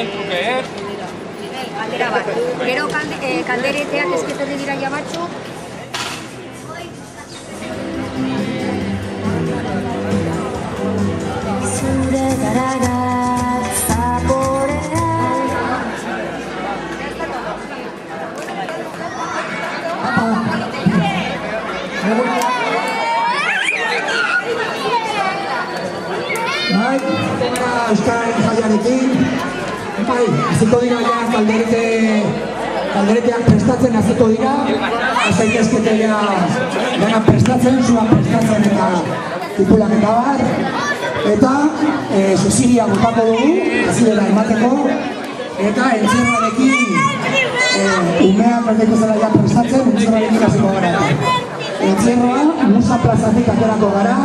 baten truke, Galdera bat. Gero kaldereteak esketorri dira ja batzuk. Zure garagat zaporea. Bai, Euskararen jaiarekin. Bai, hasiko dira ja kaldereteak prestatzen hasiko dira. Zaitezkete ja dena prestatzen, zua prestatzen eta titulan eta bat. Eta susiria botako dugu, hasiera emateko. Eta entzerroarekin umeak berdeko zela ja prestatzen, entzerroarekin hasiko gara. Entzerroa, Musa plazatik aterako gara.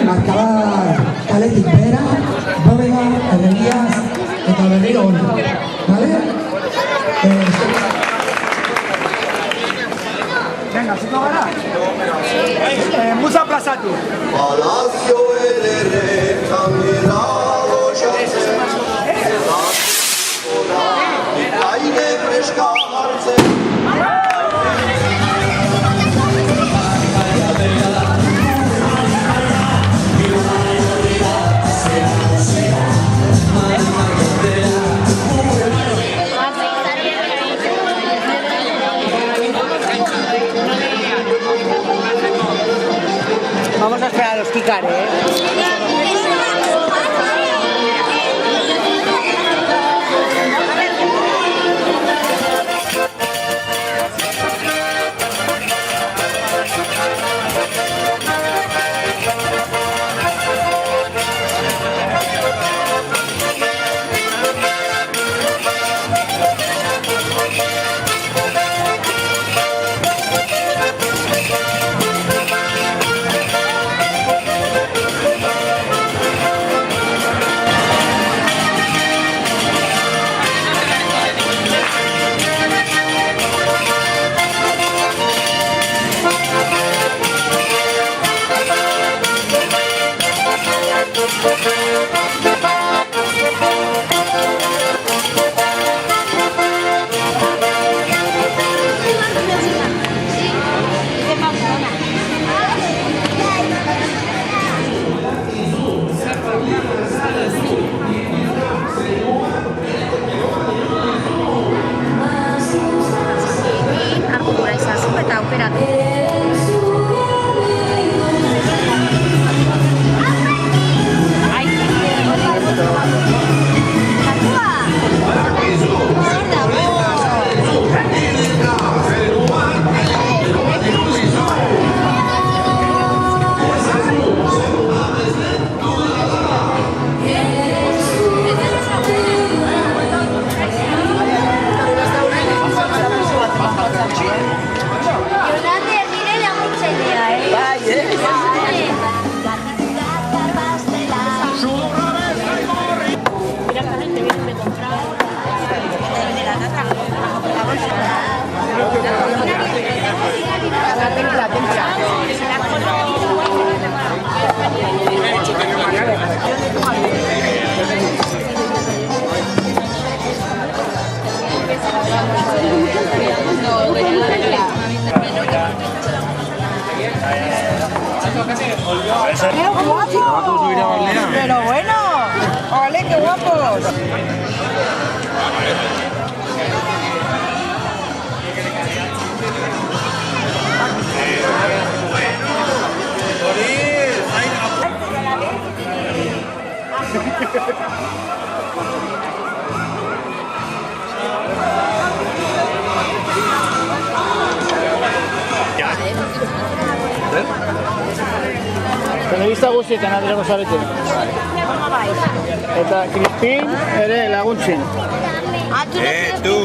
Markabar kaletik behera, bóveda, herregiaz eta berriro hori. Bale? Venga, ziko gara? Musa plazatu. Palazio ere caminado jatzen, aire freska hartzen. Vamos a esperar a los Kikar, Pero bueno, ole, qué guapos. Telebista guztietan aterako zarete. Eta Crispin ere laguntzen. Tu.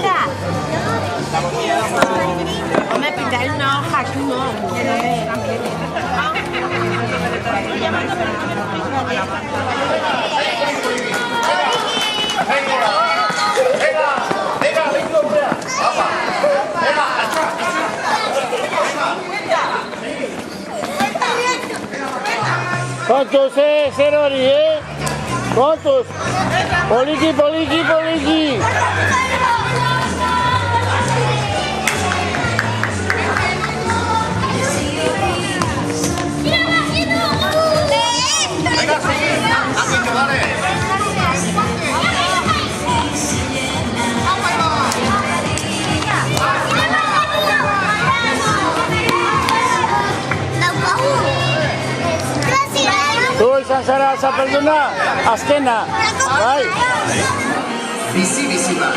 Me pintar una hoja aquí, no. Kontu ze, zer hori, Kontuz! Poliki, poliki, poliki! Tu izan zara zapelduna, azkena, bai? Bizi bat.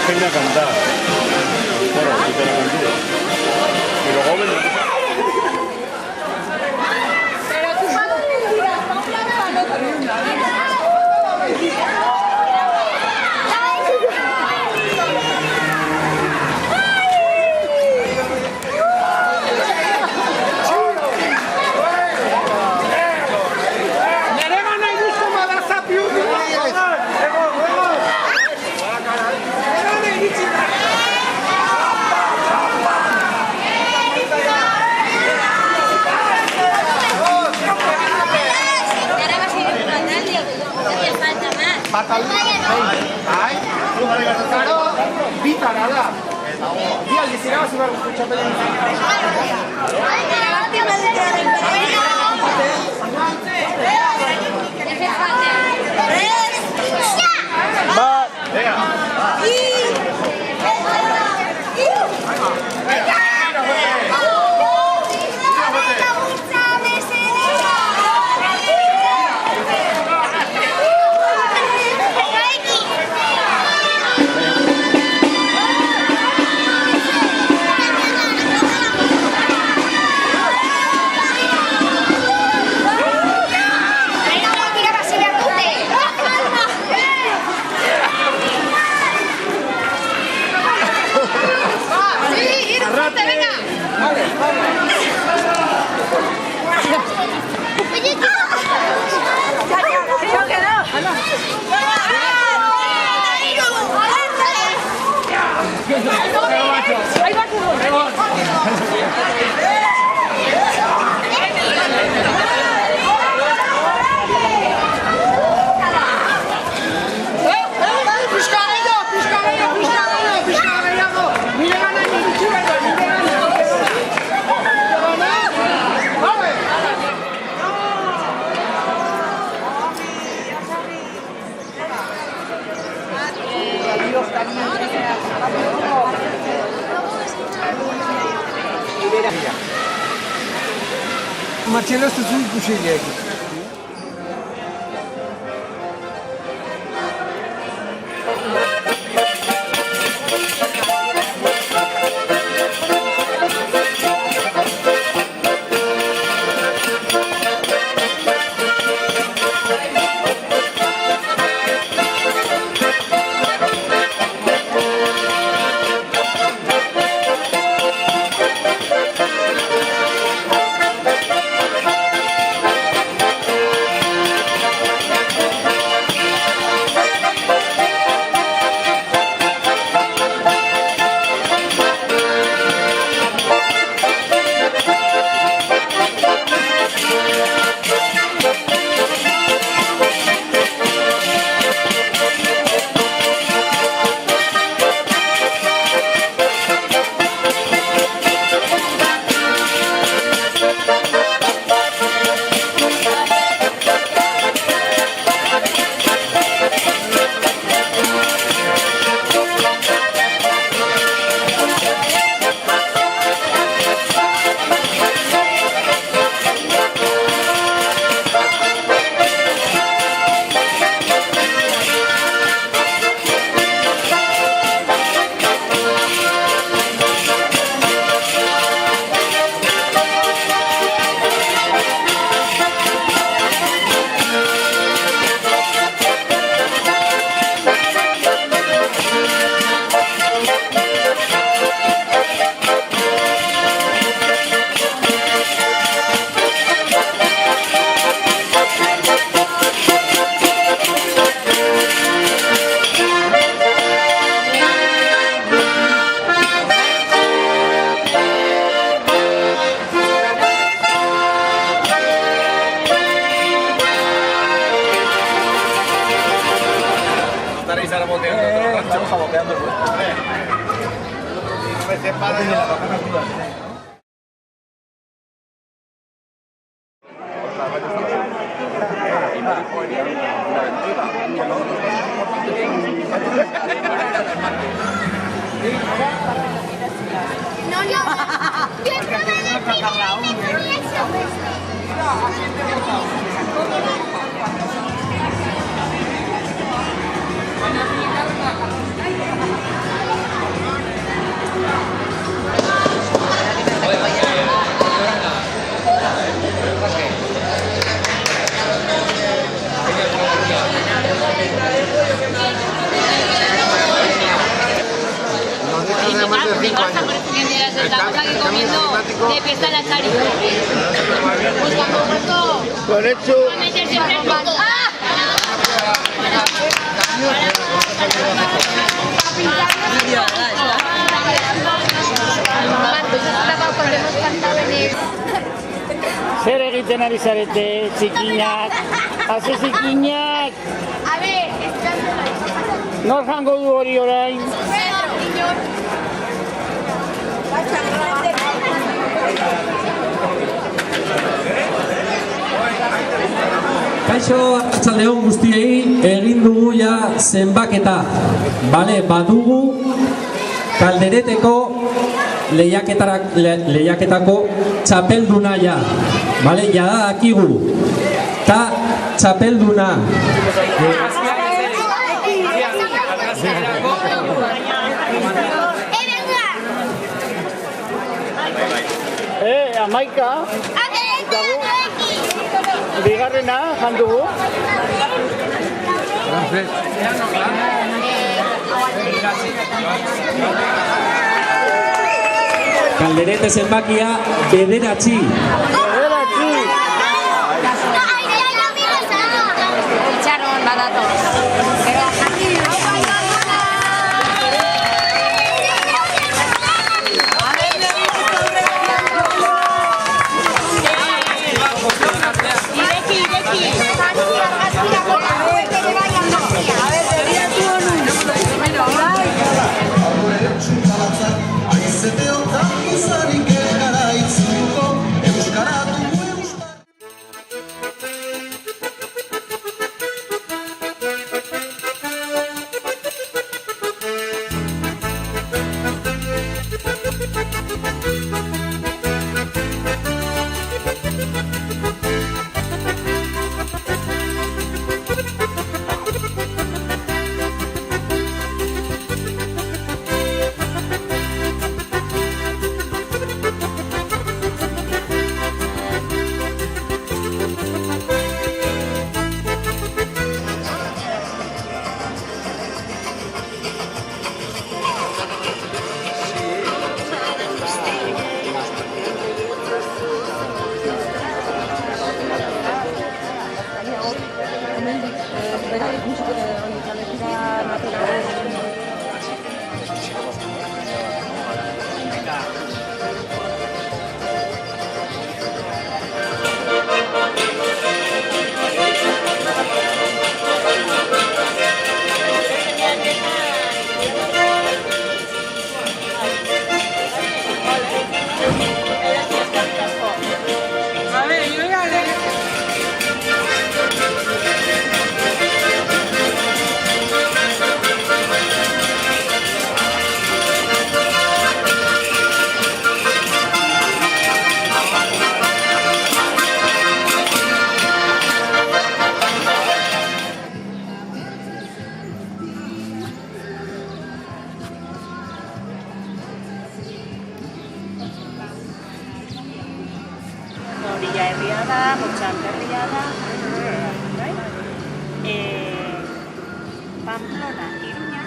Enseña a cantar. Bueno, si te la canté. Y luego me Bitara da. Bi aldiz irabazi behar guztu txapelen. Marcelo ez duzu ikusileak. estáis ahora boteando todo el rancho. Estamos boteando el vuestro. Estamos aquí comiendo de fiesta en la Chari. Buscando puesto. Con hecho. A meter siempre el plato. Zer egiten ari zarete, txikinak? Haze txikinak! A ver, Nor jango du hori orain? Kaixo, arratsaldeon guztiei, egin dugu ja zenbaketa. Bale, badugu kaldereteko lehiaketako txapelduna ja. Bale, jada dakigu. Ta txapelduna. Amaika. Bigarrena, jandugu. Kalderete zenbakia bederatzi. Itxaron badator. Orilla herria da, Motxan herria da, Pamplona, Iruña,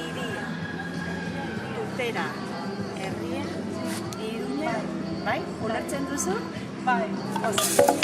Iria, Tutera, herria, Iruña, bai, ulertzen duzu? Bai, música.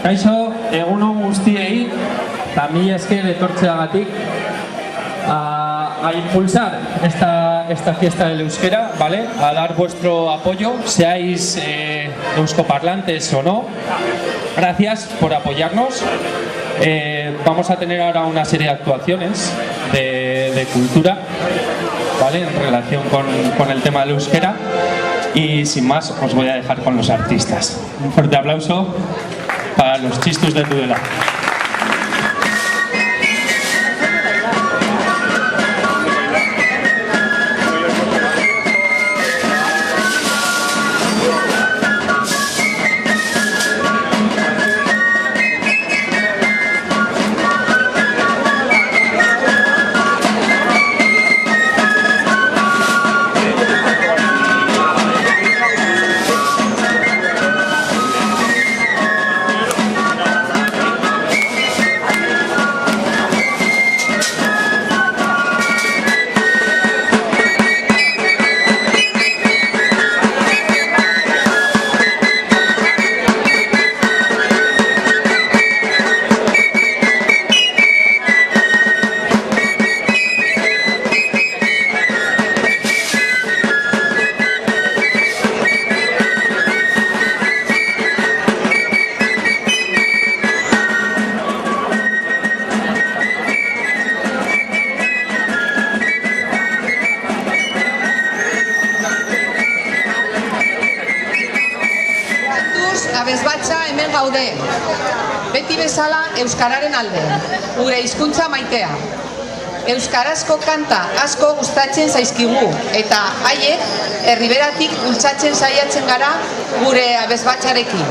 Kaixo, egunon guztiei, eta mila esker etortzeagatik a impulsar esta fiesta del euskera, ¿vale? A dar vuestro apoyo, seáis euskoparlantes o no. Gracias por apoyarnos. Vamos a tener ahora una serie de actuaciones de cultura, ¿vale? En relación con el tema del euskera. Y sin más, os voy a dejar con los artistas. Un fuerte aplauso para los Chistus de Tudela. Beti bezala euskararen alde, gure hizkuntza maitea. Euskarazko kanta asko gustatzen zaizkigu eta haiek herriberatik bultzatzen saiatzen gara gure abesbatzarekin.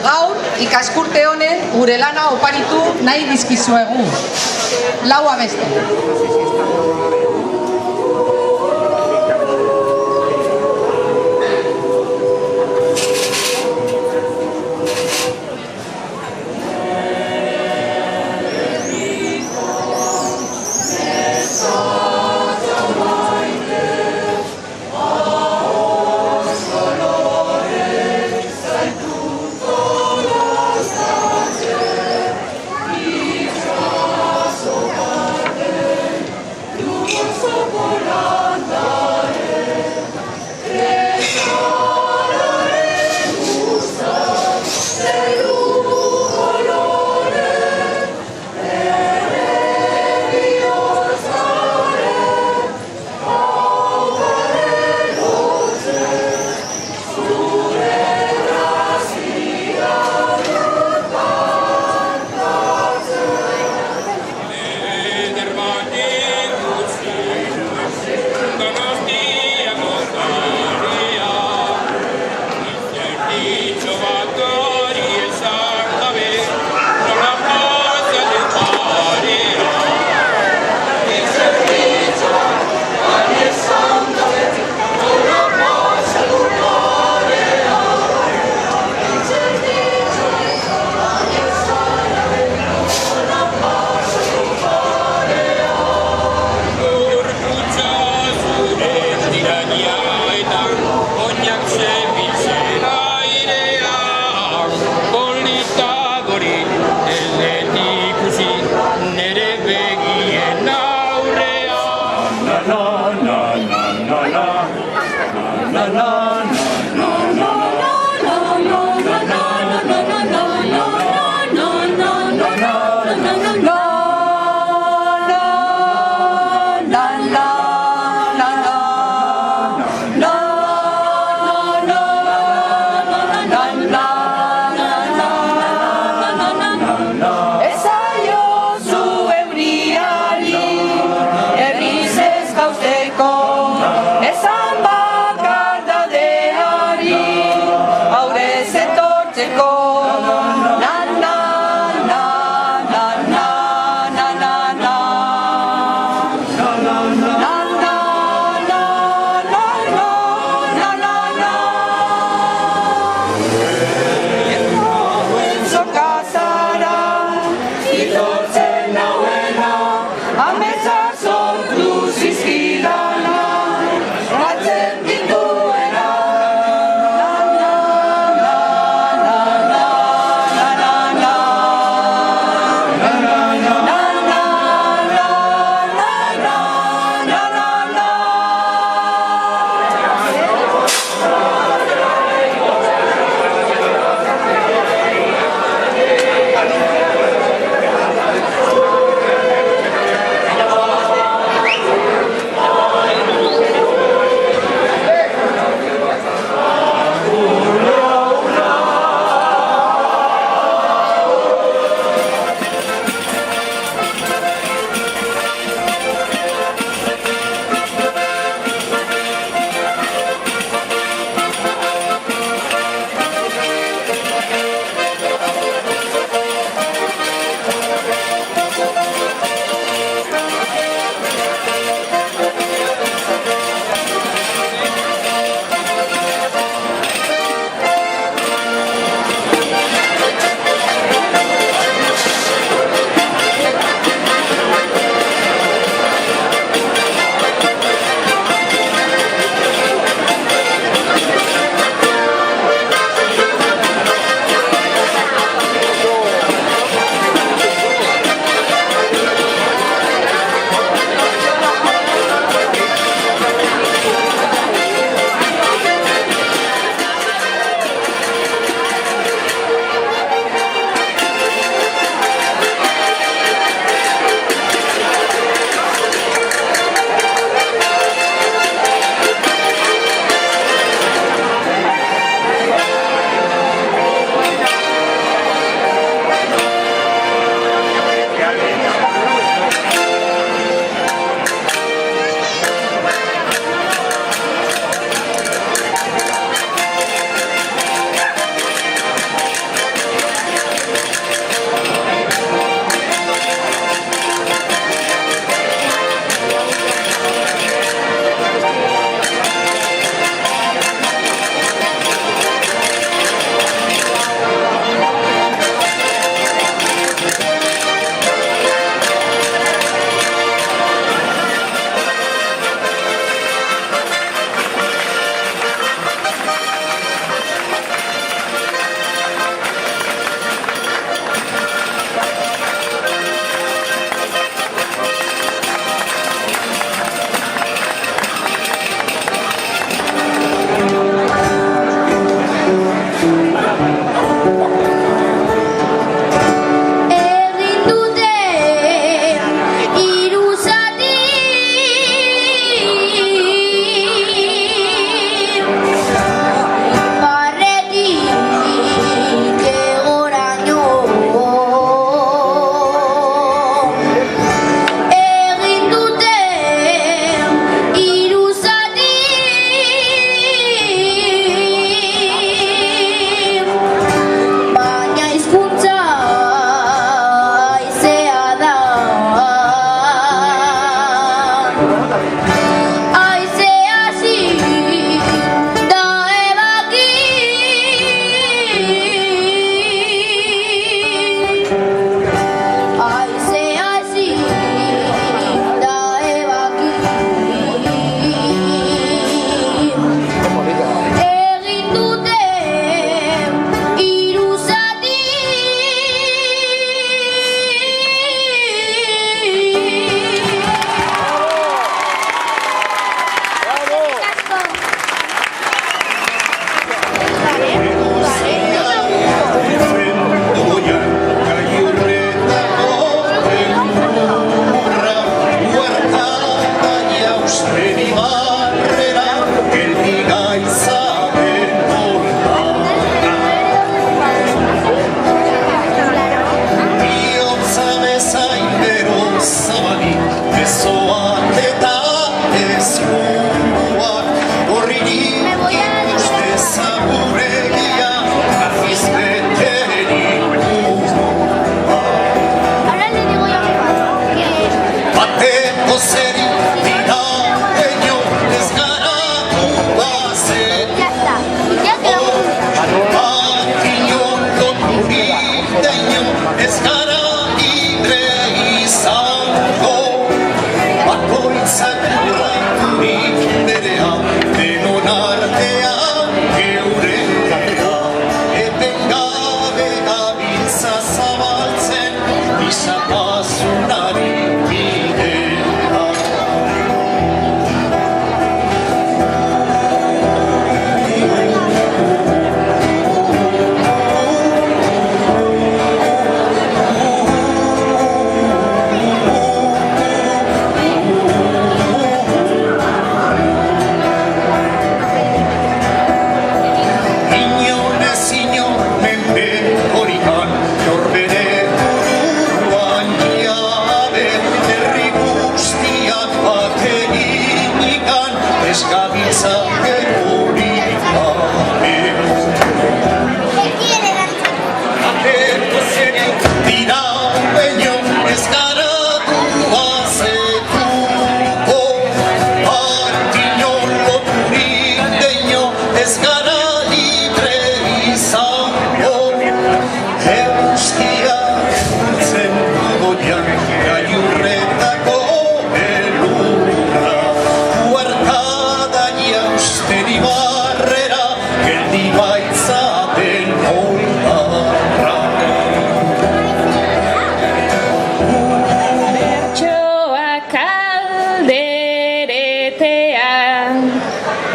Gaur ikaskurte honen gure lana oparitu nahi dizkizuegu. 4 abesti.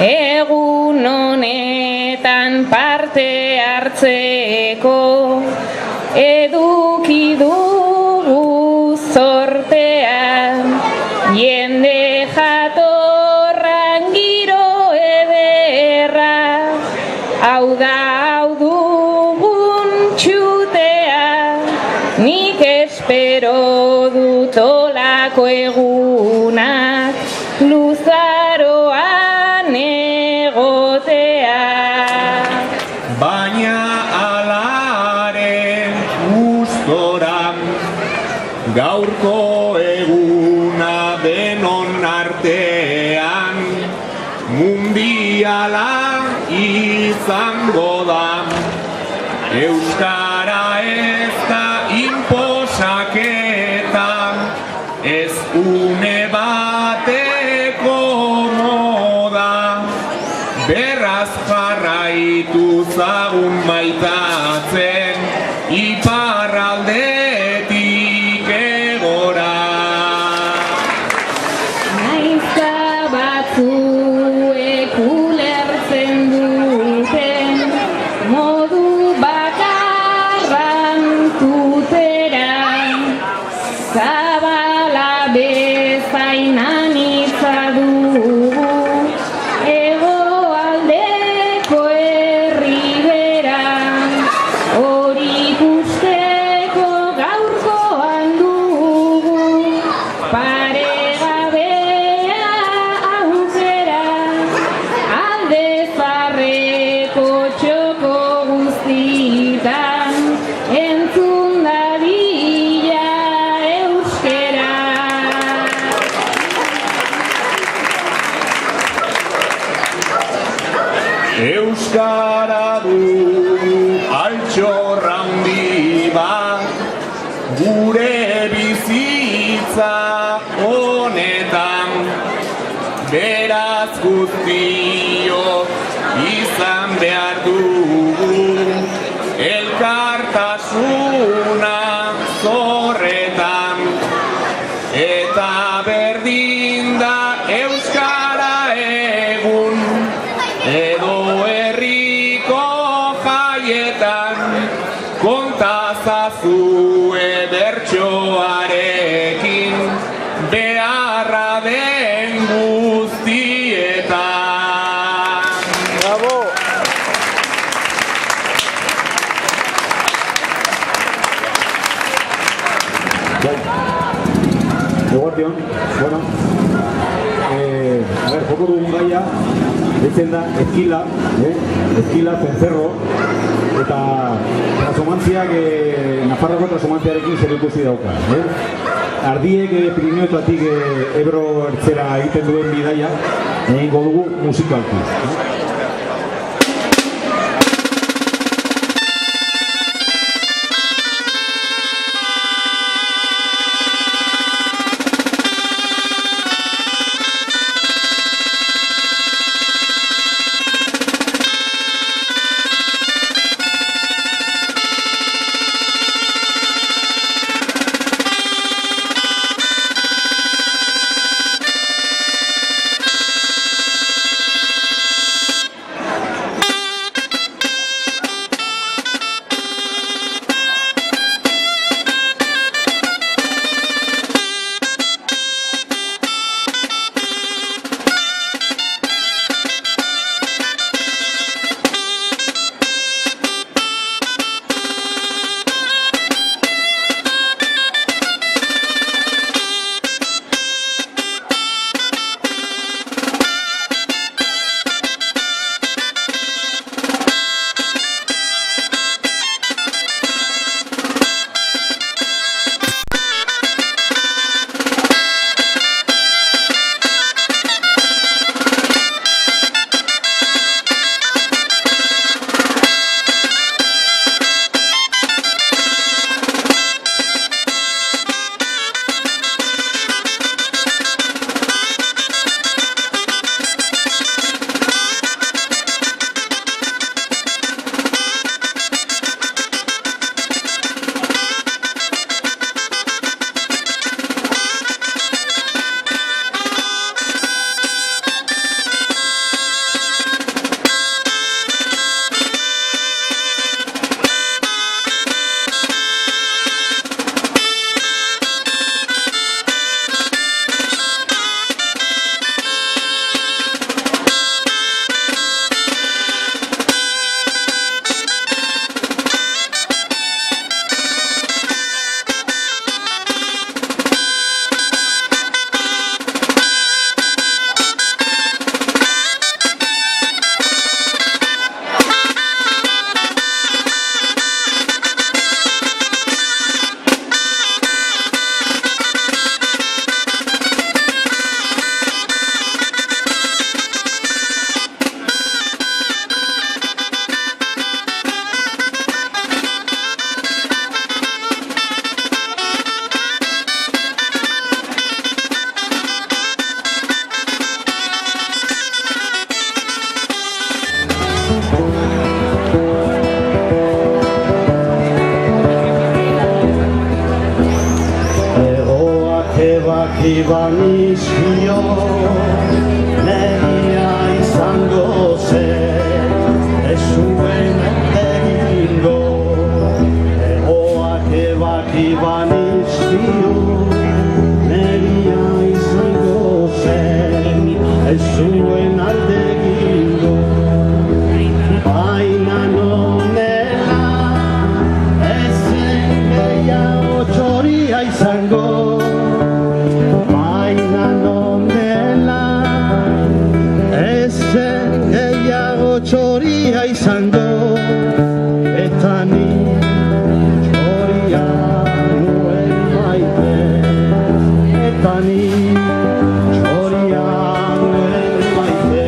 Egun honetan parte hartzeko eduki dugu zortean, jende jatorran giro ederra, hau da hau dugun txutea, nik espero dut olako egunak luzaroan egotea. Baina alaren gustora gaurko eguna denon artean mundiala izango da. Euskara ez da inposaketa, ez une bateko moda, beraz jarraitu zagun maitatzen iparraldetik egora. Naizta batzuek ulertzen duten modu bakarran tutera, zabala bezain anitza dugu hegoaldeko herribera, hori ikusteko gaurkoan dugu paregabea aukera, alde zaharreko txoko guztietan entzun dadila euskera. Euskara du altxor handi bat gure bizitza honetan, beraz guztiok izan behar dugu elkartasuna zorretan, eta berdin da euskara egun edo herriko jaietan, kontazazue bertsoarekin beharra den guztietan. Bravo! Eguardion, bueno, joko dugun gaia, ditzen da Ezkila, Ezkila, zencerro, eta transomantziak, Nafarroko transomantziarekin zer ikusi dauka. Ardiek Pirineoetatik Ebro ertzera egiten duen bidaia, egingo dugu musikalki. baki banizkio, negia izango zen, ez zuen egingo. Egoak baki banizkio, negia izango zen, ez zuen alde egingo. Baina nonela, ezen gehiago txoria izango. Baina nonela, ezen gehiago txoria izango. Eta ni txoria nuen maite. Eta ni txoria nuen maite.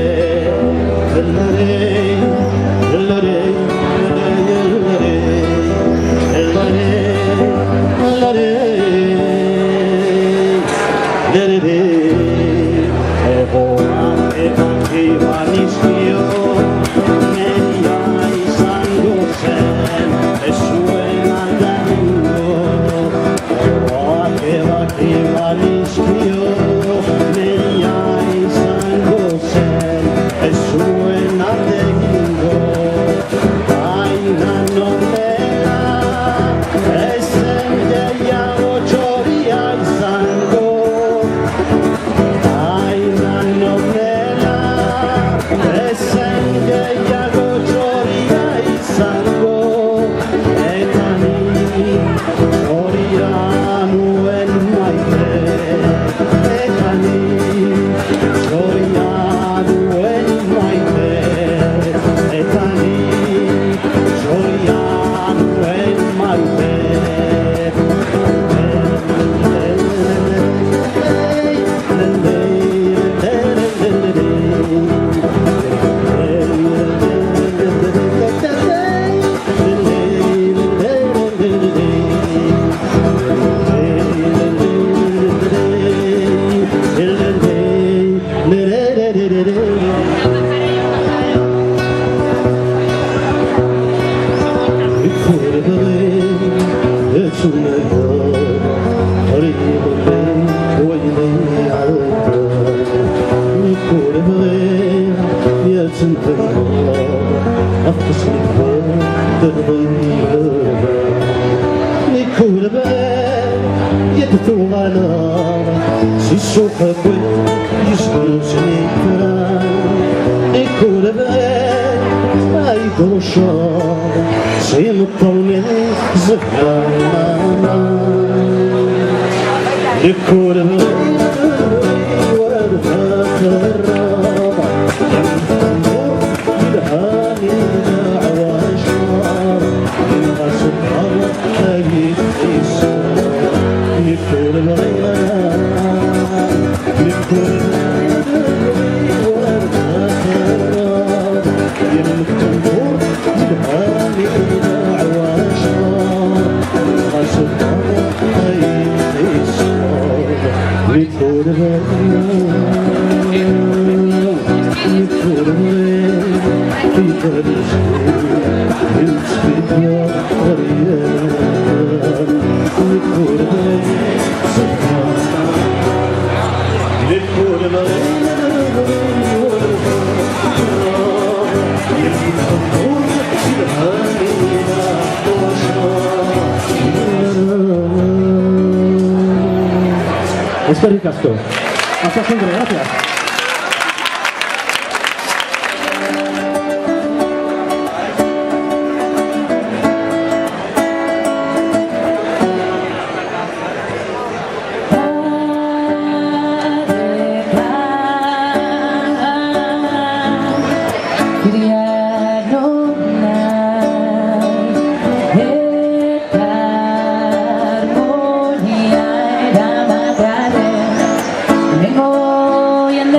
Eskerrik asko. Hasta siempre, gracias. Vengo yendo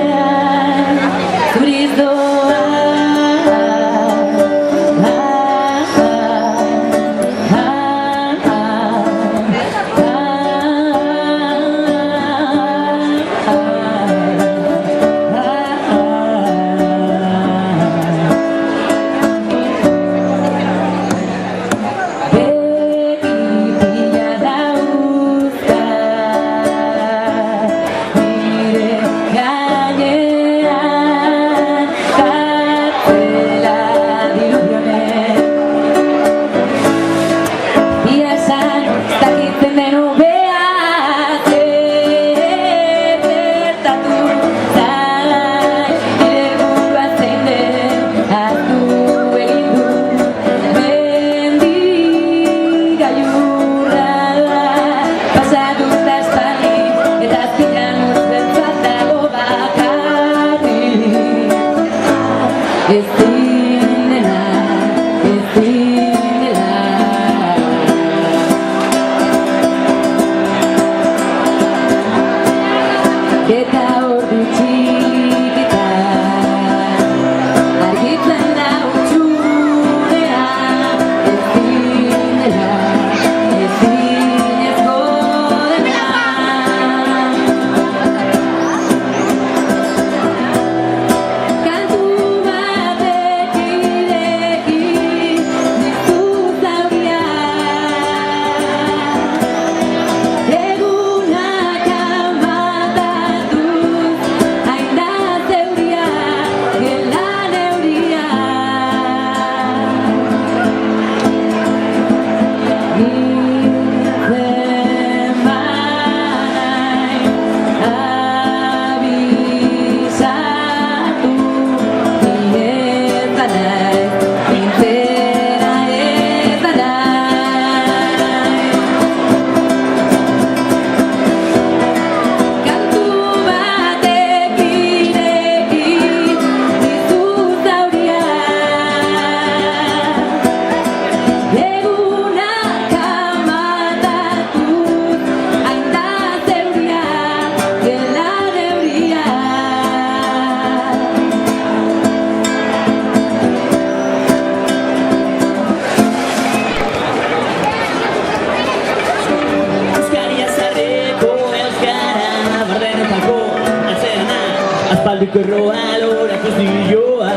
Aspaldiko roa loratu zioa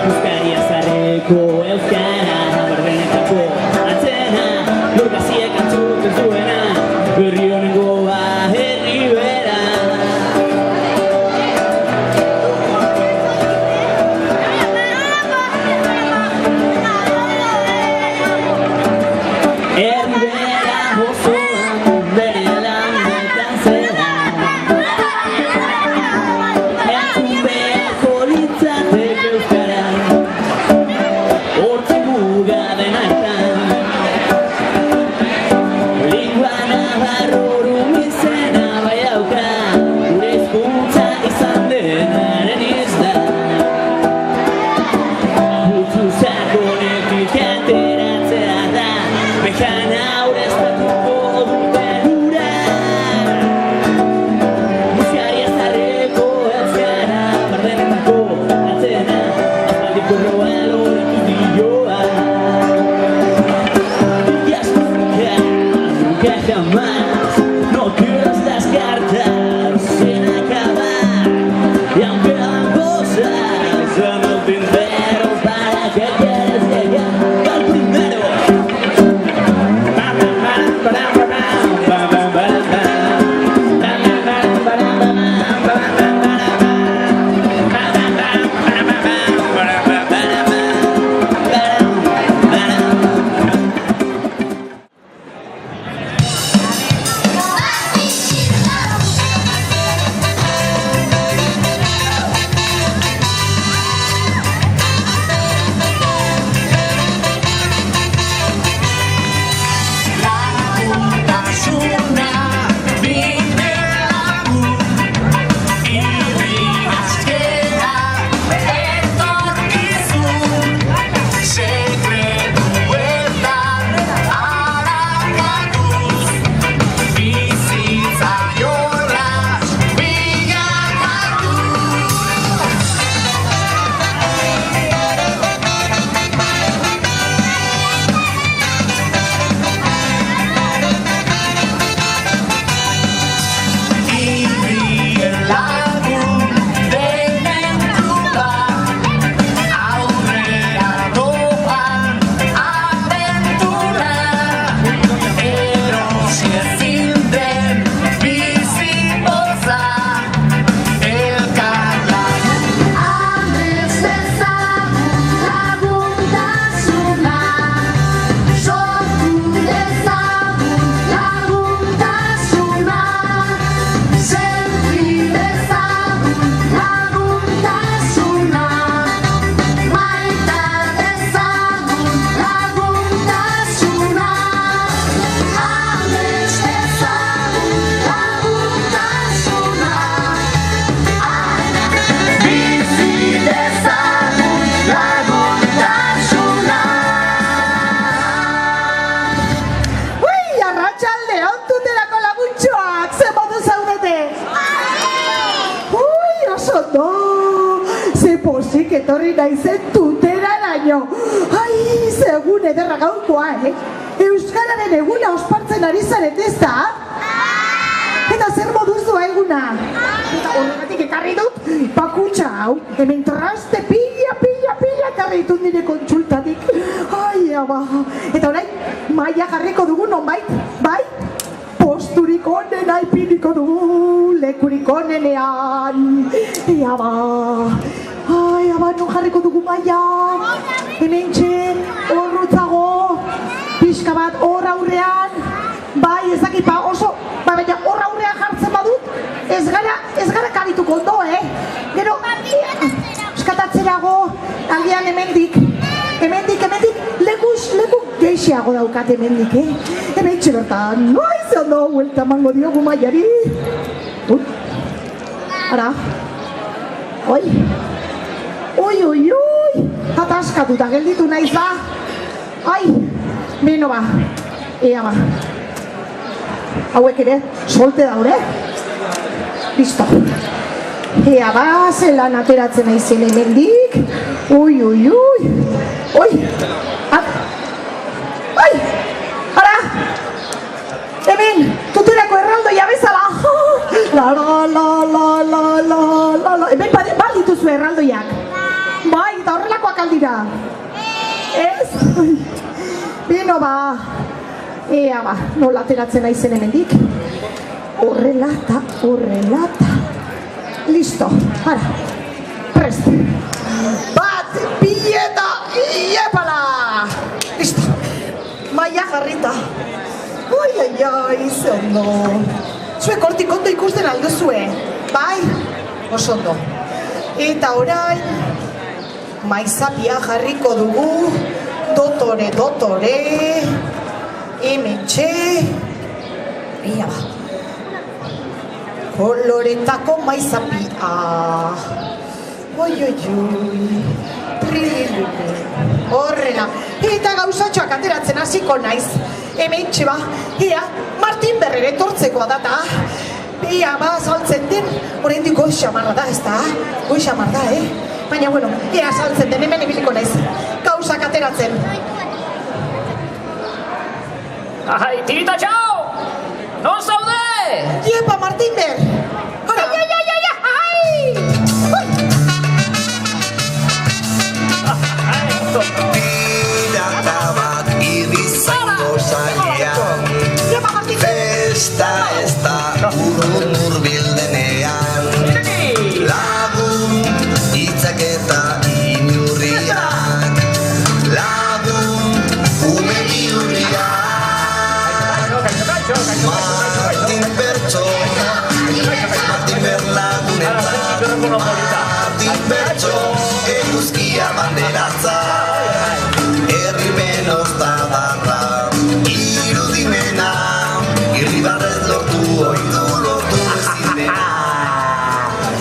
Euskaria zarreko euskara Barbenetako atzena Lurgaziek antzuten zuena Herri honengoa herri bera Herri bera osoan bere lanetan zera Entzun beharko litzateke euskara Hortzi muga den hartan Lingua navarrorum izena bai dauka Gure hizkuntza izan denaren izda Putzu sakonetik ateratzea da Behan aurreztatuko duten ura Euskaria zarreko euskara Bardenetako atzena Aspaldiko roa loratu zioa Nunca jamás no quieras descartar sin acabar y aunque quedan cosas en el tintero para que quieres llegar al primero Pozik etorri naizen tuteraraino. Ai, segun ederra gaurkoa, Euskararen eguna ospartzen ari zaren ez da? Eta zer moduz doa eguna? Eta horregatik ekarri dut, bakutsa hau. Hemen traste pila ekarri ditut nire kontsultatik. Ai, ama. Eta orain, maia jarriko dugu nonbait, bai? Posturik onena ipiniko dugu, lekurik onenean. Ia ba. Ai, ama, non jarriko dugu maia. Hemen txen, horrutzago, pixka bat hor aurrean. Bai, ez dakit, ba, oso, baina hor aurrean jartzen badut, ez gara kabituko ondo, Gero, eskatatzerago, agian hemendik, leku geixiago daukat hemendik, Hemen txebertan, ai, ze ondo, huelta mango diogu maiari. Ara, oi, ataskatuta gelditu naiz ba. Ai, beno ba, ea ba. Hauek ere, solte daure. Listo. Ea ba, zelan ateratzen naizen hemendik. Oi. Ai, ara. Hemen, tuterako erraldoia bezala. Hemen badituzu erraldoiak. Bai, eta horrelakoak aldira. Ez? Beno ba. Ea ba, nola ateratzen naizen hemendik. Horrela eta horrela eta. Listo, ara. Prest. Bat, bi eta iepala. Listo. Maia jarrita. Ai, ze ondo. Zuek hortik ondo ikusten alduzue. Bai, oso ondo. Eta orain, maizapia jarriko dugu. Dotore. Hementxe. Ia ba. Koloretako maizapia. Oi. Horrela. Eta gauzatxoak ateratzen hasiko naiz. Hementxe ba. Ea, Martin Berrere etortzekoa data. Ea ba, saltzen den. Oraindik goiz xamarra da, ez da? Goiz xamar da, Baina, bueno, ea saltzen den, hemen ibiliko naiz. Gauzak ateratzen. Ai, tirita, txau! Non zaude? Iepa, Martin Ber! Ai! Pirata bat irizango zailean, festa ez da urbil denean, lagun hitzak eta inurriak, lagun ume bihurriak, Martin Bertso, Martin Ber lagunetan, Martin Bertso, eguzkia banderatza, herrimen oztadarra, irudimena, irribarrez lortu, oidu lortu ezimena.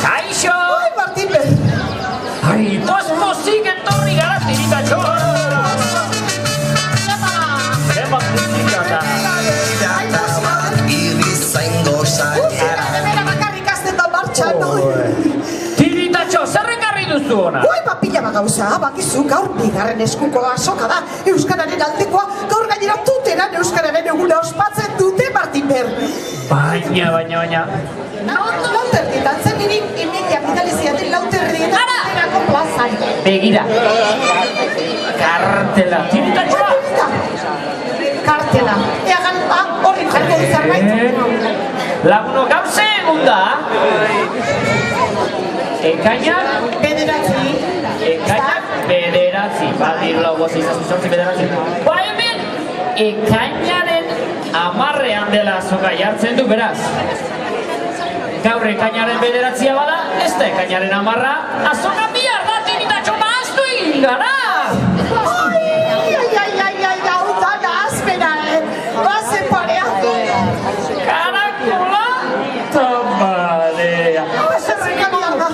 Kaixo! Ai, Martin Ber! Ai, pozik etorri gara tiritatxo! Zema musikata! Pirata bat irizaingo zailean. Bera bakarrik azten da martxan, Tiritatxo, zer ekarri duzu ona? Oi, pila gauza, bakizu gaur bigarren eskuko azoka da. Euskararen aldekoa, gaur gainera tuteran Euskararen eguna ospatzen dute, Martin Ber. Baina. Lauterrietan zen niri emilia bidaliziaten lauterrietan erako plazan. Begira. Kartela. Tiritatxoa? Kartela. Ea galpa, horri jarko du zerbait. Laguno gauze egun da. Ekainak? Bederatzi. Badir logoz izazun sortzi bederatzi. Ba hemen, ekainaren 10ean dela azoka jartzen du, beraz. Gaur ekainaren 9 bada, ez da ekainaren 10a, azoka bihar da, tiritatxo mahaztu egin gara! Hau da nahazpena, bazen pareatu. Karakola, tamadea.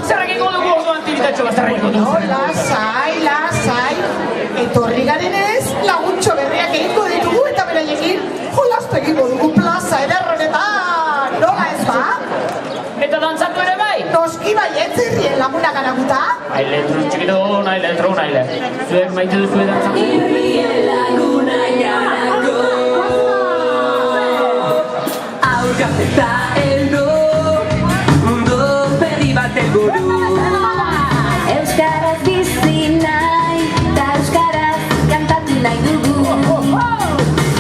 Zerrekiko dugu orduan tiritatxo bat, zerrekiko dugu. Lasai. Etorri garen ez, laguntxo berriak egingo ditugu eta beraiekin jolastu egingo dugu plaza ederronetan. Nola ez ba? Eta dantzatu ere bai? Noski baietz herrien laguna garaguta. Naile, txikito, naile. Zuek maite duzu dantzatu? Herrien laguna garago, aurkaz eta eldo, mundo berri bat elguru. Euskaraz bizi nahi, eta euskaraz kantatu nahi dugu.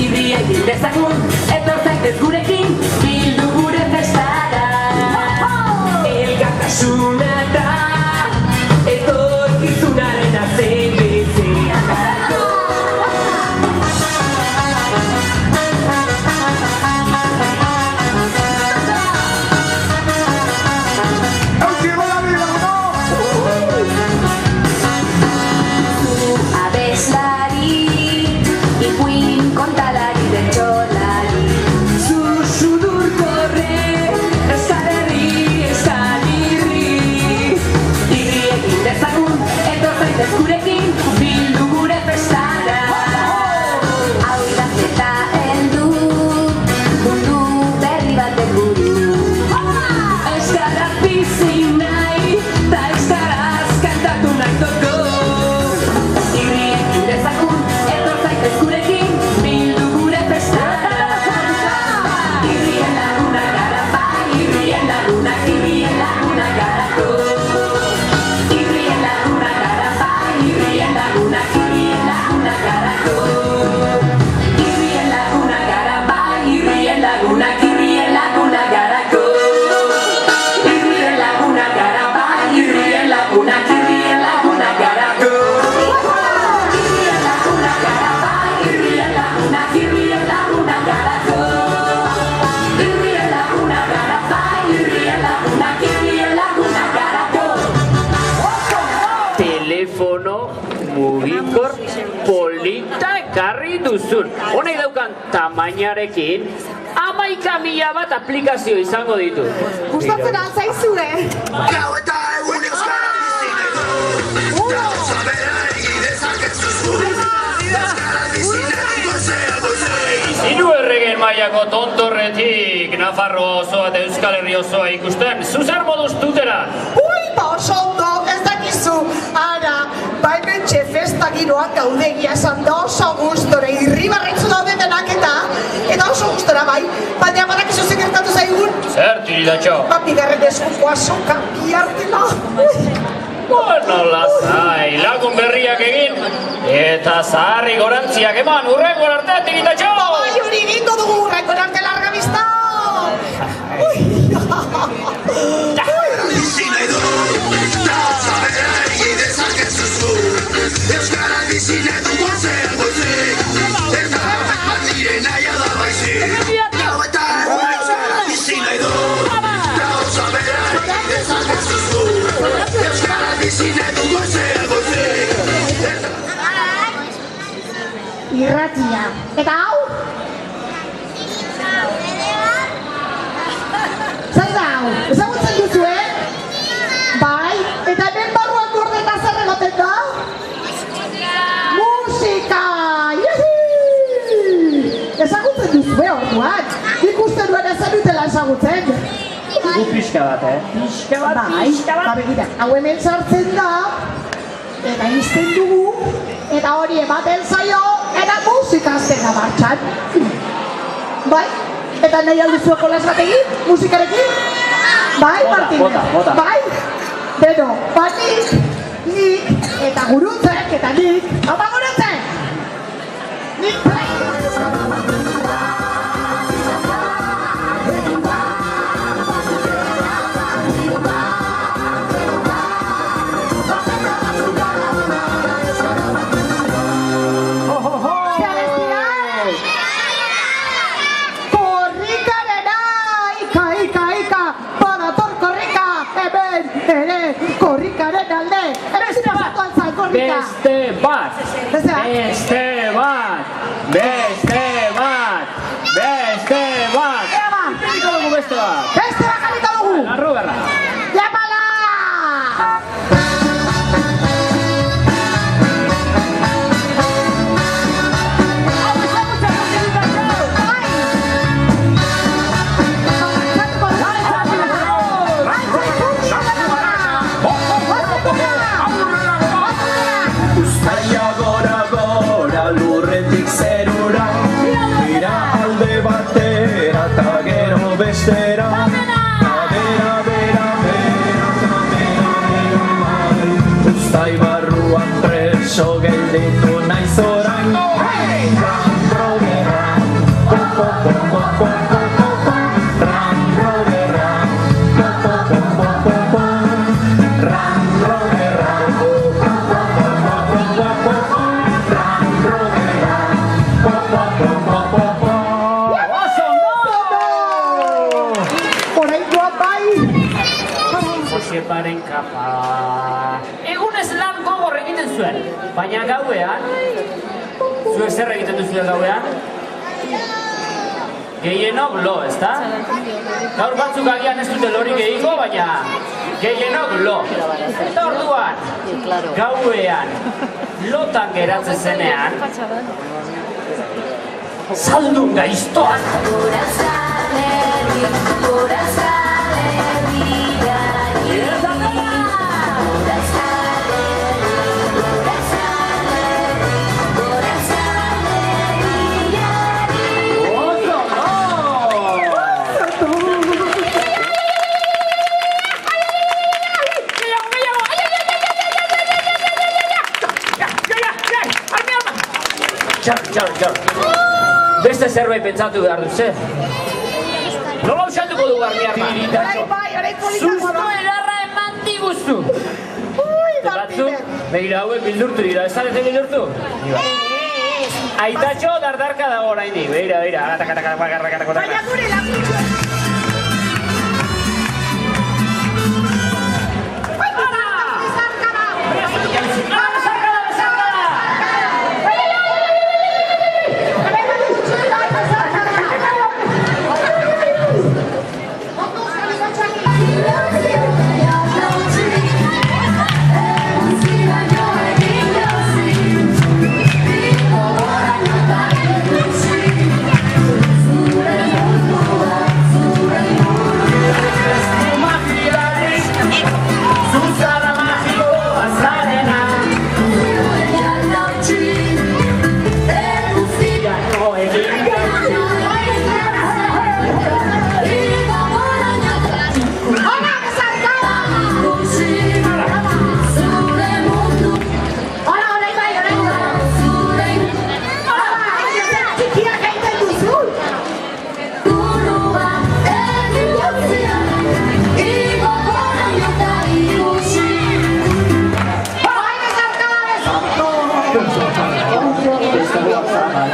Irria egin dezagun, etor zaitez gurekin, bildu gure festara. Elkartasuna da, etorkizunaren azebezea garako. telefono mugikor polita ekarri duzun. Honek daukan tamainarekin 11.000 bat aplikazio izango ditu. Gustatzen alzaizue. Gau eta egun euskara bizinetu. Gauza bera egidezak ez duzu. Euskara bizinetu gozea gozea. Hiru erregen mailako tontorretik Nafarro osoa eta Euskal Herri osoa ikusten, zuzer moduz tutera. Ui, ba oso ondo, ez dakizu. Ara, baimen festa giroak gaudegia esan da oso gustore, irribarretzu daude denak eta oso gustora bai, baina badakizu zen gertatu zaigun. Zer, tiridatxo? Ba, bigarren eskuko asoka biartela. Bueno, lasai, lagun berriak egin, eta zaharri gorantziak eman, urrengo arte, tiridatxo! Bai, hori egingo dugu urrengo arte larga bizta! Bizi nahi du, gauza bera egidezak ez duzu. Euskara bizinetu gozea gozik. Eta bat nire naia da baizik. Gau eta egun euskara bizi nahi du. Gauza bera egidezak ez duzu. Euskara bizinetu gozea gozik. Irratia. Eta hau? Zer da hau? Ezagutzen duzu, Bai, eta hemen barruan gordeta zer egoten da? Musika! Ezagutzen duzu, orduan? Nik uste duen ezen dutela ezagutzen. Gu pixka bat, Pixka bat. Ba, begira, hau hemen sartzen da, eta izten dugu, eta hori ematen zaio, eta musika azten da martxan. Bai? Eta nahi alduzu jolas bat egin, musikarekin? Bai, Martínez? Bota. Bai? Beno, ba nik, eta gurutzek, eta nik, hau gurutzek! Nik korrikaren alde, beste bat! Beste bat jarriko dugu! Larru berra! Lepala! Uztaia gora gora lurretik zerura, dira alde batera eta gero bestera. Uztai barruan preso gelditu naiz orain. Joseparen kapa. Egunez lan gogor egiten zuen, baina gauean, zuek zer egiten duzuen gauean? Gehienok lo, ezta? Gaur batzuk agian ez dute lorik egiko, baina gehienok lo. Eta orduan, gauean, lotan geratzen zenean, zaldun gaiztoak! Txar. Beste zerbait pentsatu behar duz, Nola usatuko du garbi arma? Susto erarra eman diguztu! Batzuk, begira hauek bildurtu dira, ez zarete bildurtu? Aitatxo dardarka dago orain di, begira, Baina gure lakutxo! Para!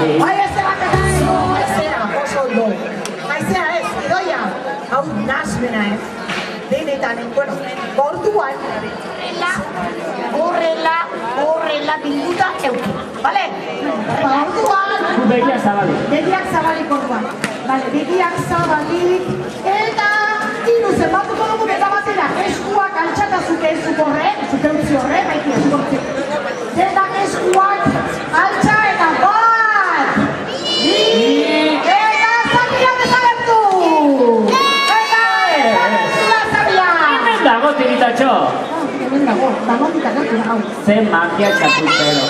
Bai, ez Haizea, oso ondo. Haizea ez, idoia. Hau nasmena ez. Denetan, bueno, borduan, horrela bilduta euki. Bale? Borduan. Begiak zabalik. Begiak zabalik orduan. Bale, begiak zabalik. Eta hiru zenbatuko dugu beta batera. Eskuak altxata zuke ez zuk horre, zuke utzi horre, baiti ez zuk hortzi. Denak eskuak altxa eta bat! Eta zabila desagertu! Hemen dago, tiritatxo! Hemen dago, dagotik agertu hau. Ze magia txapultero.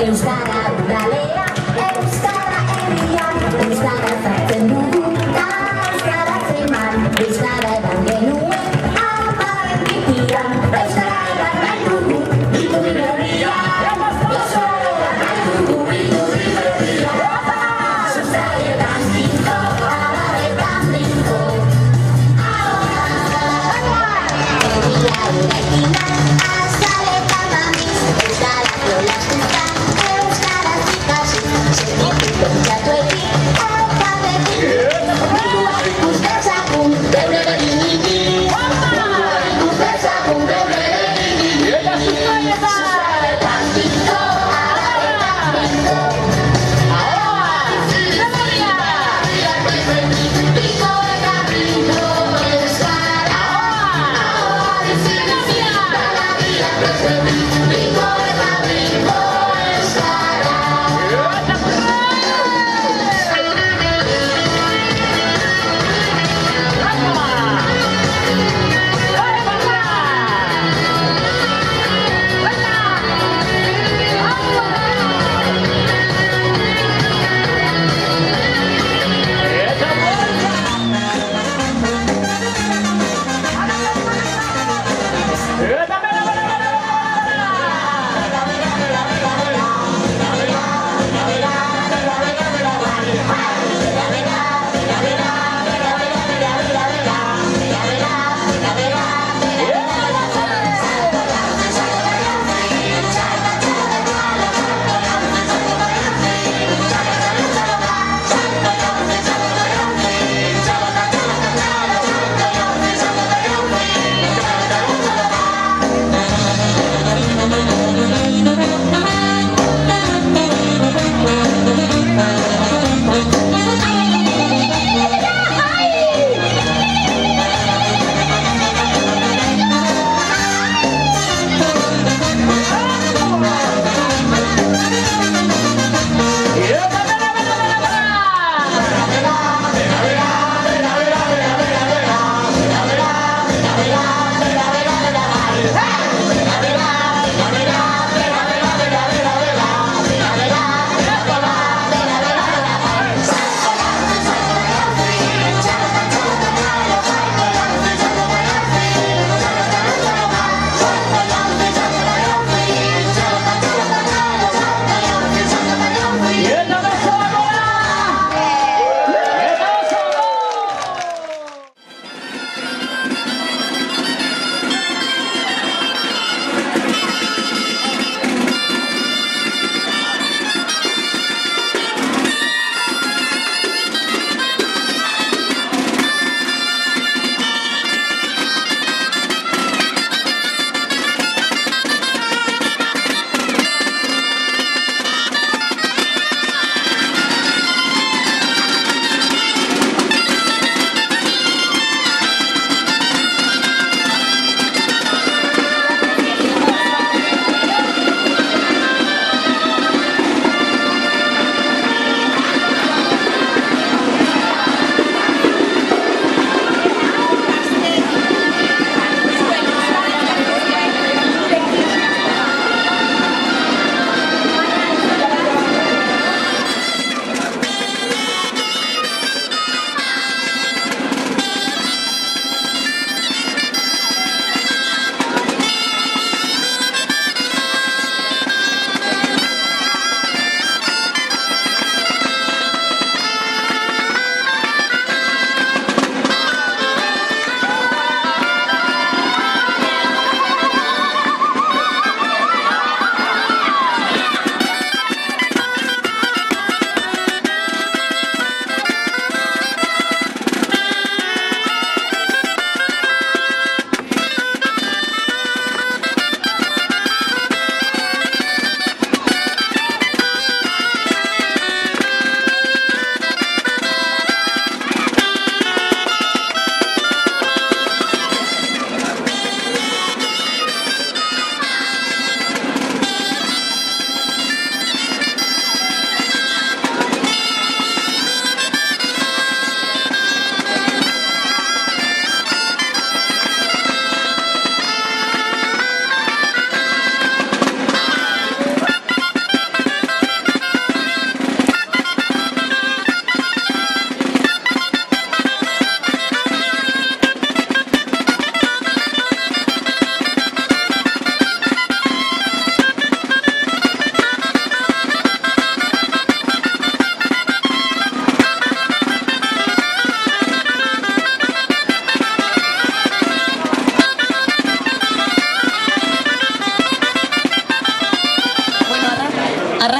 Euskara udalea, euskara herrian, euskara zartzen dugu, da euskara zeman, euskara edan genuen, amaren bitian, euskara edan nahi dugu, bitu biberria, euskara edan nahi dugu, bitu biberria, sustraietan dinko, alaretan dinko, herria eraikinan, azaletan mamiz, euskara jolastutan, euskara zika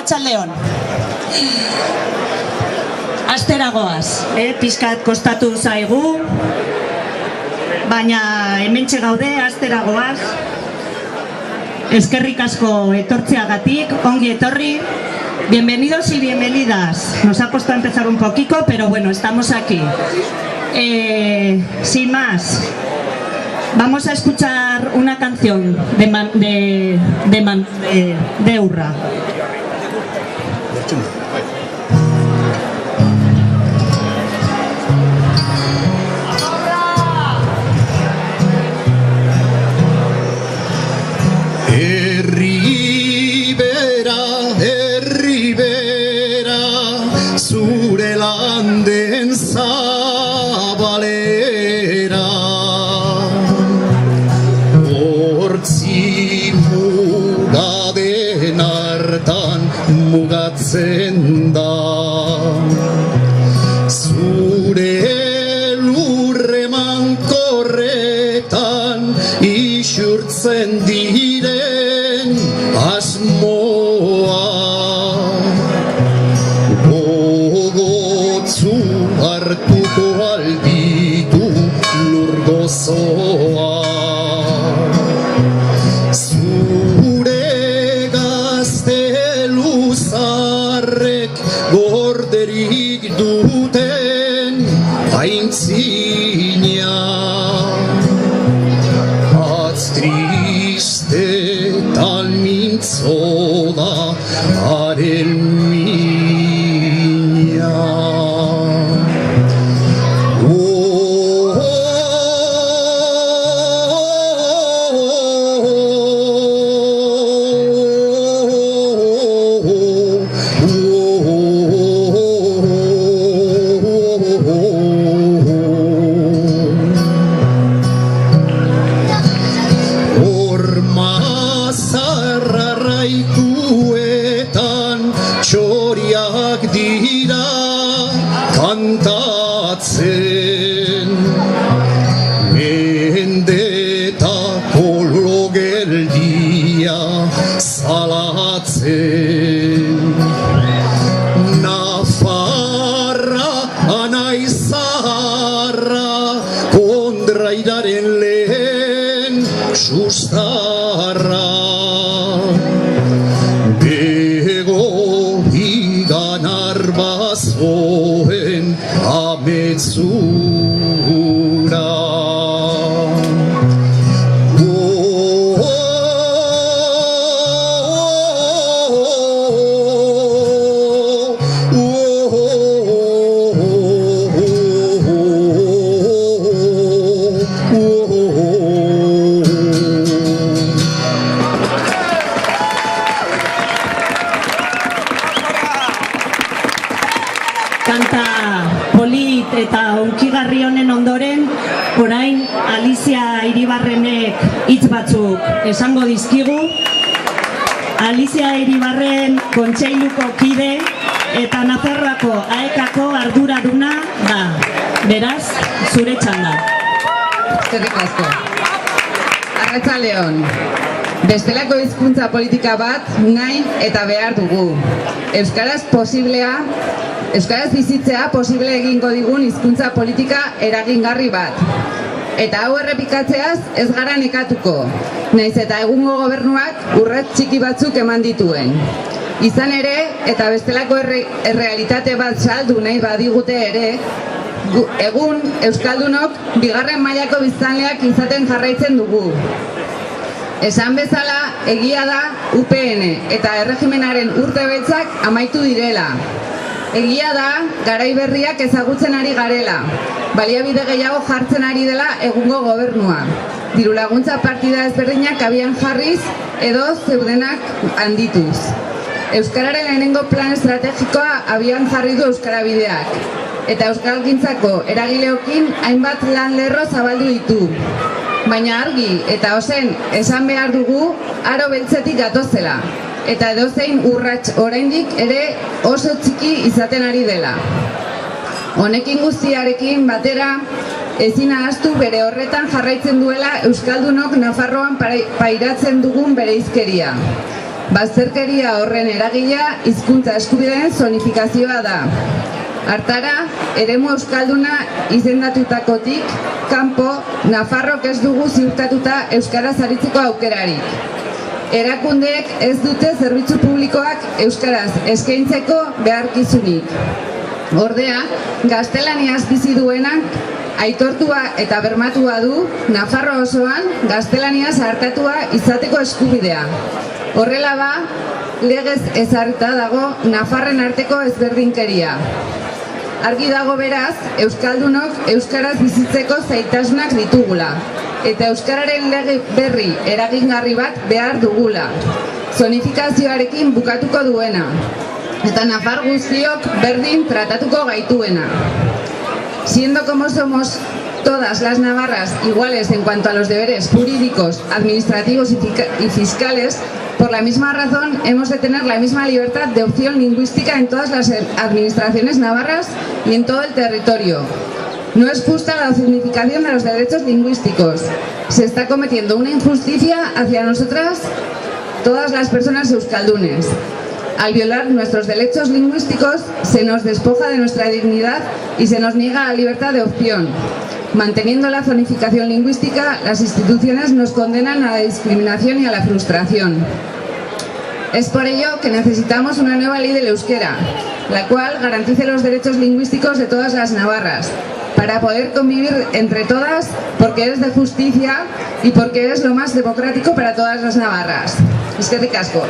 Arratsaldeon. Asteragoaz, pizkat kostatu zaigu, baina hementxe gaude asteragoaz. Eskerrik asko etortzeagatik, ongi etorri. Bienvenidos y bienvenidas. Nos ha costado empezar un poquito, pero bueno, estamos aquí. Sin más, vamos a escuchar una canción de Urra. Zure landen zabalera hortzi mugaden hartan mugatzen da zure lurre mankorretan isurtzen diren asmoa hartuko alditu lur gozoa zure gazteluzarrek gorderik duten aintzina atz tristetan mintzo da haren mina. Txoriak dira kantatzen mendetako logeldia salatzen Nafarra anaizarra kondraidaren lehen sustarra Arbazoen ametzura Kanta polit eta hunkigarri honen ondoren, orain Alicia Iribarrenek hitz batzuk esango dizkigu. Alicia Iribarren kontseiluko kide eta Nafarroako AEKako arduraduna da. Beraz, zure txanda. Eskerrik asko. Arratsaldeon. Bestelako hizkuntza politika bat nahi eta behar dugu. Euskaraz bizitzea posible egingo digun hizkuntza politika eragingarri bat. Eta hau errepikatzeaz ez gara nekatuko, nahiz eta egungo gobernuak urrats txiki batzuk eman dituen. Izan ere, eta bestelako errealitate bat saldu nahi badigute ere, egun Euskaldunok bigarren mailako biztanleak izaten jarraitzen dugu. Esan bezala, egia da UPN eta erregimenaren urtebetzak amaitu direla. Egia da, garai berriak ezagutzen ari garela. Baliabide gehiago jartzen ari dela egungo gobernua. Dirulaguntza partida ezberdinak abian jarriz edo zeudenak handituz. Euskararen lehenengo plan estrategikoa abian jarri du Euskarabideak. Eta euskalgintzako eragileokin hainbat lan lerro zabaldu ditu. Baina argi eta ozen esan behar dugu aro beltzetik gatozela. Eta edozein urrats oraindik ere oso txiki izaten ari dela. Honekin guztiarekin batera ezin ahaztu bere horretan jarraitzen duela Euskaldunok Nafarroan pairatzen dugun bereizkeria. Bazterkeria horren eragilea hizkuntza eskubideen zonifikazioa da. Hartara, eremu euskalduna izendatutakotik kanpo, Nafarrok ez dugu ziurtatuta euskaraz aritzeko aukerarik. Erakundeek ez dute zerbitzu publikoak euskaraz eskaintzeko beharkizunik. Ordea, gaztelaniaz bizi duenak aitortua eta bermatua du Nafarro osoan gaztelaniaz hartatua izateko eskubidea. Horrela ba, legez ezarrita dago Nafarren arteko ezberdinkeria. Argi dago beraz, euskaldunok euskaraz bizitzeko zailtasunak ditugula eta euskararen lege berri eragingarri bat behar dugula. Zonifikazioarekin bukatuko duena eta nafar guztiok berdin tratatuko gaituena. Siendo como somos todas las navarras iguales en cuanto a los deberes jurídicos, administrativos y fiscales, por la misma razón hemos de tener la misma libertad de opción lingüística en todas las administraciones navarras y en todo el territorio. No es justa la significación de los derechos lingüísticos. Se está cometiendo una injusticia hacia nosotras, todas las personas euskaldunes. Al violar nuestros derechos lingüísticos, se nos despoja de nuestra dignidad y se nos niega la libertad de opción. Manteniendo la zonificación lingüística, las instituciones nos condenan a la discriminación y a la frustración. Es por ello que necesitamos una nueva ley del euskera, la cual garantice los derechos lingüísticos de todas las navarras, para poder convivir entre todas, porque es de justicia y porque es lo más democrático para todas las navarras. Eskerrik asko.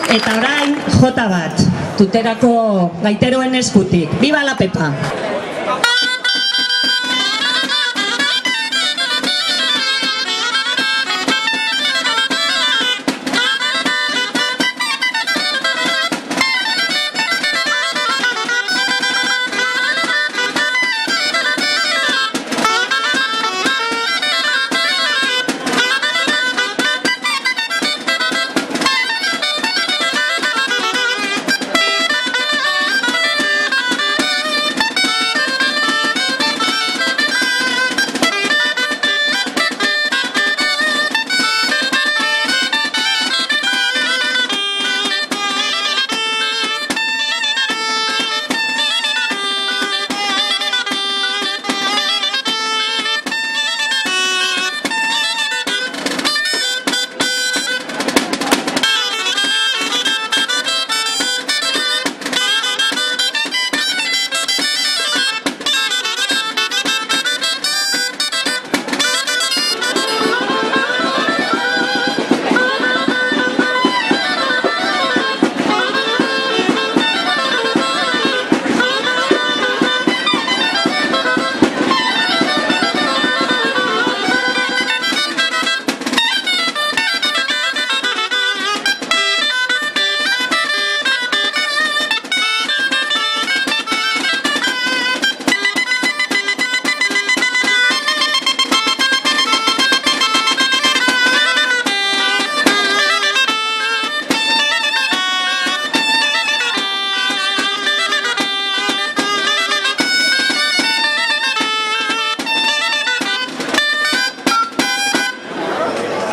Eta orain, jota bat, tuterako gaiteroen eskutik. Viva la Pepa!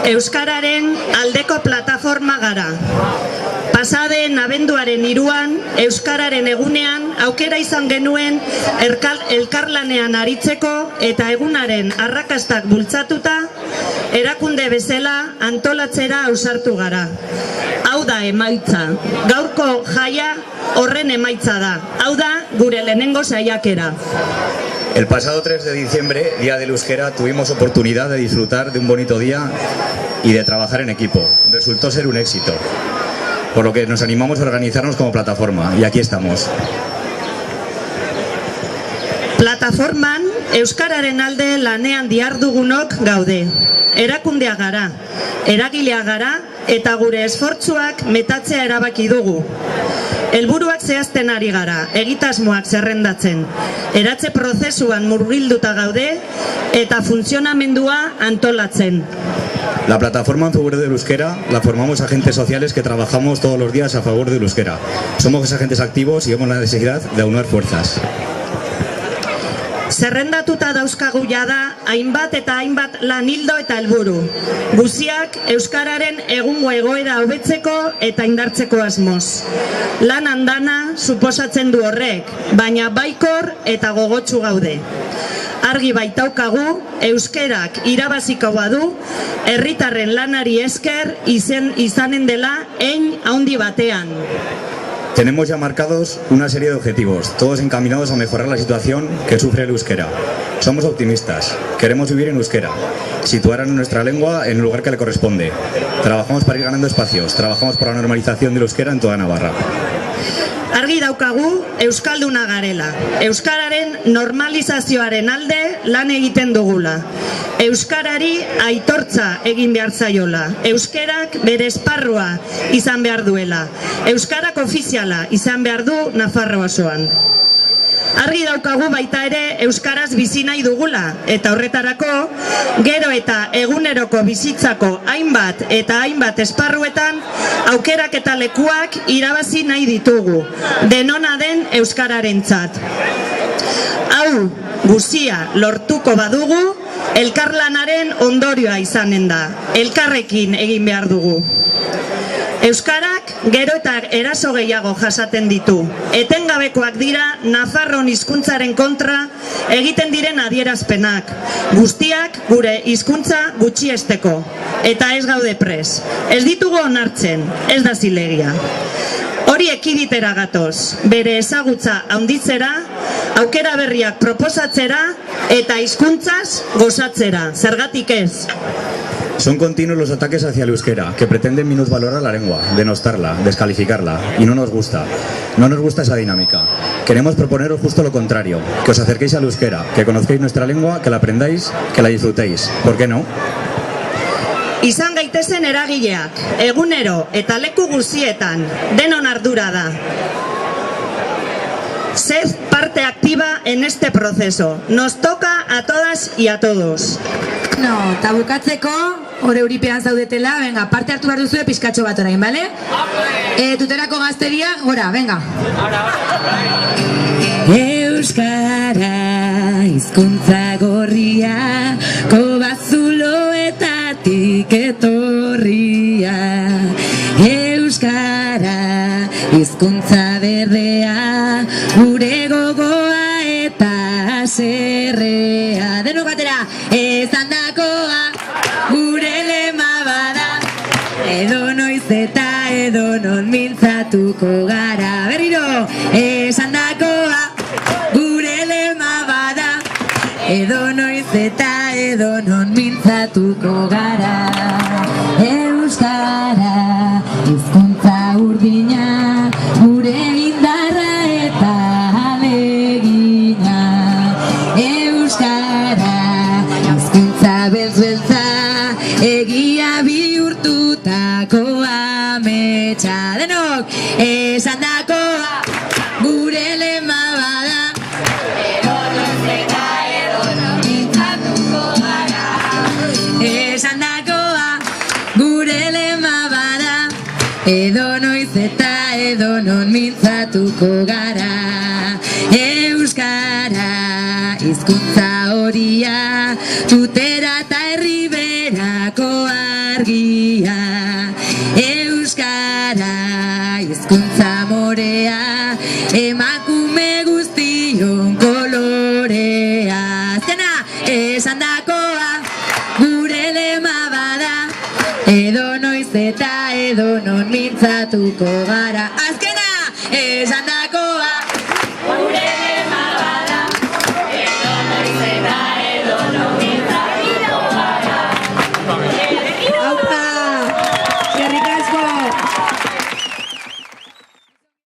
Euskararen aldeko plataforma gara. Pasaden abenduaren 3an, Euskararen egunean, aukera izan genuen elkarlanean aritzeko eta egunaren arrakastak bultzatuta, erakunde bezala antolatzera ausartu gara. Hau da emaitza. Gaurko jaia horren emaitza da. Hau da gure lehenengo saiakera. El pasado 3 de diciembre, Día del Euskera, tuvimos oportunidad de disfrutar de un bonito día y de trabajar en equipo. Resultó ser un éxito, por lo que nos animamos a organizarnos como plataforma, y aquí estamos. Plataforman, Euskararen alde lanean dihardugunok gaude. Erakundea gara, eragilea gara eta gure esfortzuak metatzea erabaki dugu. Helburuak zehazten ari gara, egitasmoak zerrendatzen. Eratze prozesuan murgilduta gaude eta funtzionamendua antolatzen. La plataforma en favor del euskera la formamos agentes sociales que trabajamos todos los días a favor del euskera. Somos agentes activos y vemos la necesidad de aunar fuerzas. Zerrendatuta dauzkagu jada hainbat eta hainbat lan ildo eta helburu. Guziak euskararen egungo egoera hobetzeko eta indartzeko asmoz. Lan handana suposatzen du horrek, baina baikor eta gogotsu gaude. Argi baitaukagu, euskerak irabaziko badu, herritarren lanari esker izanen dela hein handi batean. Tenemos ya marcados una serie de objetivos, todos encaminados a mejorar la situación que sufre el euskera. Somos optimistas, queremos vivir en euskera, situar a nuestra lengua en el lugar que le corresponde. Trabajamos para ir ganando espacios, trabajamos por la normalización del euskera en toda Navarra. Argi daukagu euskalduna garela. Euskararen normalizazioaren alde lan egiten dugula. Euskarari aitortza egin behar zaiola. Euskerak bere esparrua izan behar duela. Euskarak ofiziala izan behar du Nafarroa osoan. Argi daukagu baita ere euskaraz bizi nahi dugula, eta horretarako gero eta eguneroko bizitzako hainbat eta hainbat esparruetan aukerak eta lekuak irabazi nahi ditugu, denona den euskararentzat. Hau guzia lortuko badugu, elkarlanaren ondorioa izanen da, elkarrekin egin behar dugu. Euskarak gero eta eraso gehiago jasaten ditu. Etengabekoak dira Nafarron hizkuntzaren kontra egiten diren adierazpenak. Guztiak gure hizkuntza gutxiesteko. Eta ez gaude pres. Ez ditugu onartzen, ez da zilegia. Hori ekiditera gatoz, bere ezagutza handitzera, aukera berriak proposatzera eta hizkuntzaz gozatzera. Zergatik ez? Son continuos los ataques hacia el euskera, que pretenden minusvalorar la lengua, denostarla, descalificarla, y no nos gusta. No nos gusta esa dinámica. Queremos proponeros justo lo contrario, que os acerquéis al euskera, que conozcáis nuestra lengua, que la aprendáis, que la disfrutéis. ¿Por qué no? Izan gaitezen eragileak, egunero eta leku guztietan, denon ardura da. Sed parte activa en este proceso. Nos toca a todas y a todos. Eta bukatzeko, hor euripean zaudetela, venga, parte hartu behar duzue pizkatxo bat orain, bale? Tuterako gazteria, gora, venga. Euskara, hizkuntza gorria, kobazuloetatik etorria. Euskara, hizkuntza berdea, gure gogoa eta haserrea. Denok batera, esan dakoa, gure lema bada, edo noiz eta edo non mintzatuko gara. Berriro, esan dakoa, gure lema bada, edo noiz eta edo non mintzatuko gara. Euskara, hizkuntza urdina, gure indarra eta alegina. Euskara, hizkuntza beltz-beltza, egia bihurtutako ametsa. Denok, esan dakoa, gure lema bada, edo noiz eta edo non mintzatuko gara. Esan dakoa, gure lema bada, edo noiz eta edo non mintzatuko gara. Euskara, hizkuntza horia, tutera eta herriberako argia. Euskara, hizkuntza morea, emakume guztion kolorea. Azkena, esan dakoa, gure lema bada, edo noiz eta edo non mintzatuko gara. Azkena, esan dakoa,